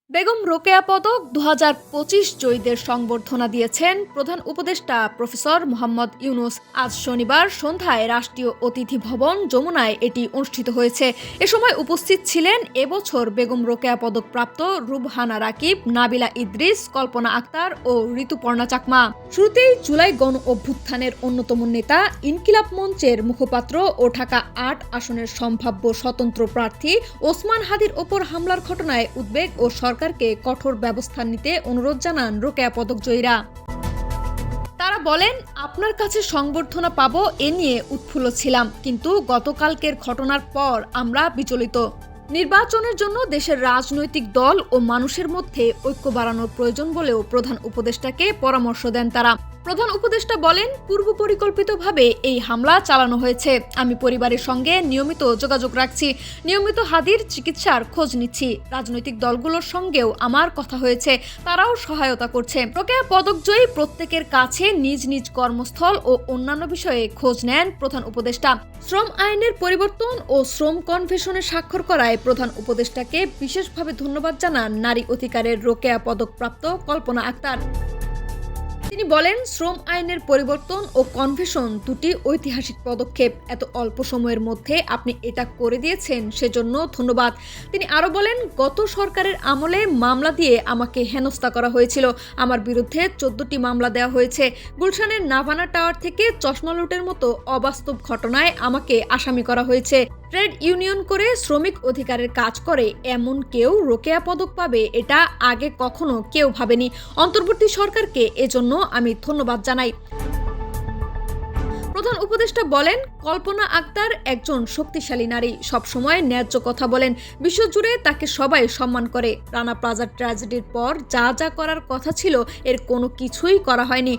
বেগম রোকেয়া পদক 2025 জয়ীদের সংবর্ধনা দিয়েছেন প্রধান উপদেষ্টা প্রফেসর মোহাম্মদ ইউনুস। আজ শনিবার সন্ধ্যায় রাষ্ট্রীয় অতিথি ভবন যমুনায় এটি অনুষ্ঠিত হয়েছে। এ সময় উপস্থিত ছিলেন এবছর বেগম রোকেয়া পদক প্রাপ্ত রুবহানা রাকিব, নাবিলা ইদ্রিস, কল্পনা আক্তার ও ঋতুপর্ণা চাকমা। শুরুতেই জুলাই গণ অভ্যুত্থানের অন্যতম নেতা, ইনকিলাব মঞ্চের মুখপাত্র ও ঢাকা ৮ আসনের সম্ভাব্য স্বতন্ত্র প্রার্থী ওসমান হাদির ওপর হামলার ঘটনায় উদ্বেগ ও সরকারকে কঠোর ব্যবস্থা নিতে অনুরোধ জানান রোকেয়া পদকজয়ীরা। তারা বলেন, আপনার কাছে সংবর্ধনা পাবো এ নিয়ে উৎফুল্ল ছিলাম, কিন্তু গতকালকের ঘটনার পর আমরা বিচলিত। নির্বাচনের জন্য দেশের রাজনৈতিক দল ও মানুষের মধ্যে ঐক্য বাড়ানোর প্রয়োজন বলেও প্রধান উপদেষ্টাকে পরামর্শ দেন তারা। প্রধান উপদেষ্টা বলেন, পূর্ব পরিকল্পিতভাবে এই হামলা চালানো হয়েছে। আমি পরিবারের সঙ্গে নিয়মিত যোগাযোগ রাখছি, নিয়মিত হাদির চিকিৎসার খোঁজ নিচ্ছি। রাজনৈতিক দলগুলোর সঙ্গেও আমার কথা হয়েছে, তারাও সহায়তা করছে। রোকেয়া পদকজয়ী প্রত্যেকের কাছে নিজ নিজ কর্মস্থল ও অন্যান্য বিষয়ে খোঁজ নেন প্রধান উপদেষ্টা। শ্রম আইনের পরিবর্তন ও শ্রম কনভেনশনে স্বাক্ষর করায় প্রধান উপদেষ্টাকে বিশেষভাবে ধন্যবাদ জানান নারী অধিকারের রোকেয়া পদকপ্রাপ্ত কল্পনা আক্তার। তিনি বলেন, শ্রম আইনের পরিবর্তন ও কনভেনশন দুটি ঐতিহাসিক পদক্ষেপ। এত অল্প সময়ের মধ্যে আপনি এটা করে দিয়েছেন, সেজন্য ধন্যবাদ। তিনি আরও বলেন, গত সরকারের আমলে মামলা দিয়ে আমাকে হেনস্থা করা হয়েছিল। আমার বিরুদ্ধে 14টি মামলা দেওয়া হয়েছে। গুলশানের নাভানা টাওয়ার থেকে চশমা লুটের মতো অবাস্তব ঘটনায় আমাকে আসামি করা হয়েছে। ট্রেড ইউনিয়ন করে শ্রমিক অধিকারের কাজ করে এমন কেউ রোকেয়া পদক পাবে, এটা আগে কখনো কেউ ভাবেনি। অন্তর্বর্তী সরকারকে এজন্য আমি ধন্যবাদ জানাই। প্রধান উপদেষ্টা বলেন, কল্পনা আক্তার একজন শক্তিশালী নারী, সবসময় ন্যায্য কথা বলেন। বিশ্বজুড়ে তাকে সবাই সম্মান করে। রানা প্লাজার ট্র্যাজেডির পর যা যা করার কথা ছিল এর কোনো কিছুই করা হয়নি।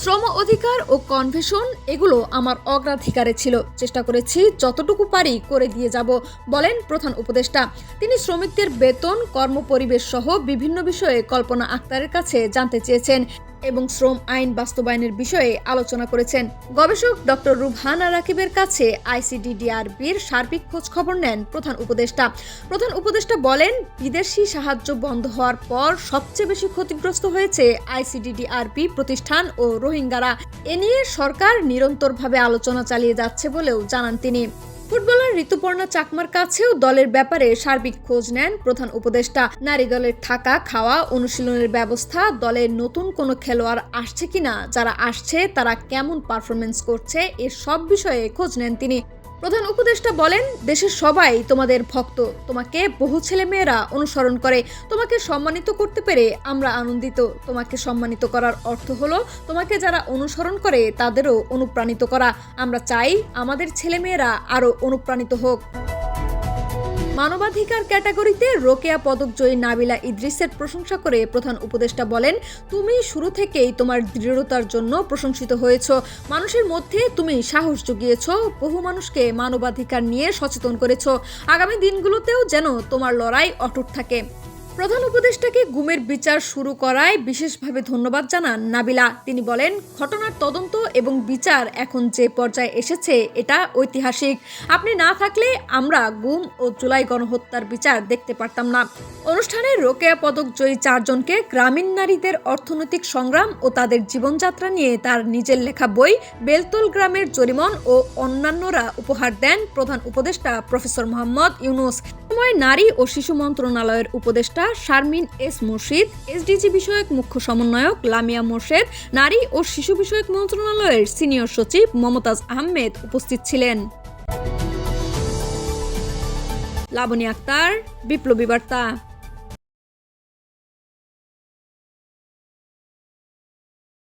শ্রম অধিকার ও কনভেনশন এগুলো আমার অগ্রাধিকারে ছিল। চেষ্টা করেছি যতটুকু পারি করে দিয়ে যাব, বলেন প্রধান উপদেষ্টা। তিনি শ্রমিকদের বেতন, কর্মপরিবেশ সহ বিভিন্ন বিষয়ে কল্পনা আক্তারের কাছে জানতে চেয়েছেন এবং শ্রম আইন বাস্তবায়নের বিষয়ে আলোচনা করেছেন। গবেষক ডক্টর রুবহানা রাকিবের কাছে আইসিডিডিআরবির সার্বিক খোঁজ খবর নেন প্রধান উপদেষ্টা। প্রধান উপদেষ্টা বলেন, বিদেশি সাহায্য বন্ধ হওয়ার পর সবচেয়ে বেশি ক্ষতিগ্রস্ত হয়েছে আইসিডিডিআরবি প্রতিষ্ঠান ও রোহিঙ্গারা। এ নিয়ে সরকার নিরন্তরভাবে আলোচনা চালিয়ে যাচ্ছে বলেও জানান তিনি। ফুটবলার ঋতুপর্ণা চাকমার কাছেও দলের ব্যাপারে সার্বিক খোঁজ নেন প্রধান উপদেষ্টা। নারী দলের থাকা, খাওয়া, অনুশীলনের ব্যবস্থা, দলে নতুন কোনো খেলোয়াড় আসছে কিনা, যারা আসছে তারা কেমন পারফরমেন্স করছে, এর সব বিষয়ে খোঁজ নেন তিনি। প্রধান উপদেষ্টা বলেন, দেশের সবাই তোমাদের ভক্ত, তোমাকে বহু ছেলেমেয়েরা অনুসরণ করে। তোমাকে সম্মানিত করতে পেরে আমরা আনন্দিত। তোমাকে সম্মানিত করার অর্থ হলো তোমাকে যারা অনুসরণ করে তাদেরও অনুপ্রাণিত করা। আমরা চাই আমাদের ছেলেমেয়েরা আরও অনুপ্রাণিত হোক। মানবাধিকার ক্যাটাগরিতে রোকেয়া পদকজয়ী নাবিলা ইদ্রিসের প্রশংসা করে প্রধান উপদেষ্টা বলেন, তুমি শুরু থেকেই তোমার দৃঢ়তার জন্য প্রশংসিত হয়েছ। মানুষের মধ্যে তুমি সাহস জুগিয়েছ, বহু মানুষকে মানবাধিকার নিয়ে সচেতন করেছ। আগামী দিনগুলোতেও যেন তোমার লড়াই অটুট থাকে। প্রধান উপদেষ্টাকে গুমের বিচার শুরু করায় বিশেষভাবে ধন্যবাদ জানান নাবিলা। তিনি বলেন, ঘটনার তদন্ত এবং বিচার এখন যে পর্যায়ে এসেছে এটা ঐতিহাসিক। আপনি না থাকলে আমরা গুম ও জুলাই গণহত্যার বিচার দেখতে পারতাম না। অনুষ্ঠানে রোকেয়া পদক জয়ী 4 জনকে গ্রামীণ নারীদের অর্থনৈতিক সংগ্রাম ও তাদের জীবনযাত্রা নিয়ে তার নিজের লেখা বই বেলতল গ্রামের জরিমন ও অন্যান্যরা উপহার দেন প্রধান উপদেষ্টা প্রফেসর মোহাম্মদ ইউনুস। সময় নারী ও শিশু মন্ত্রণালয়ের উপদেষ্টা শারমিন এস মুর্শিদ, এসডিজি বিষয়ক মুখ্য সমন্বয়ক লামিয়া মোর্শেদ, নারী ও শিশু বিষয়ক মন্ত্রণালয়ের সিনিয়র সচিব মমতাজ আহমেদ উপস্থিত ছিলেন। লাবনী আক্তার, বিপ্লবী বার্তা।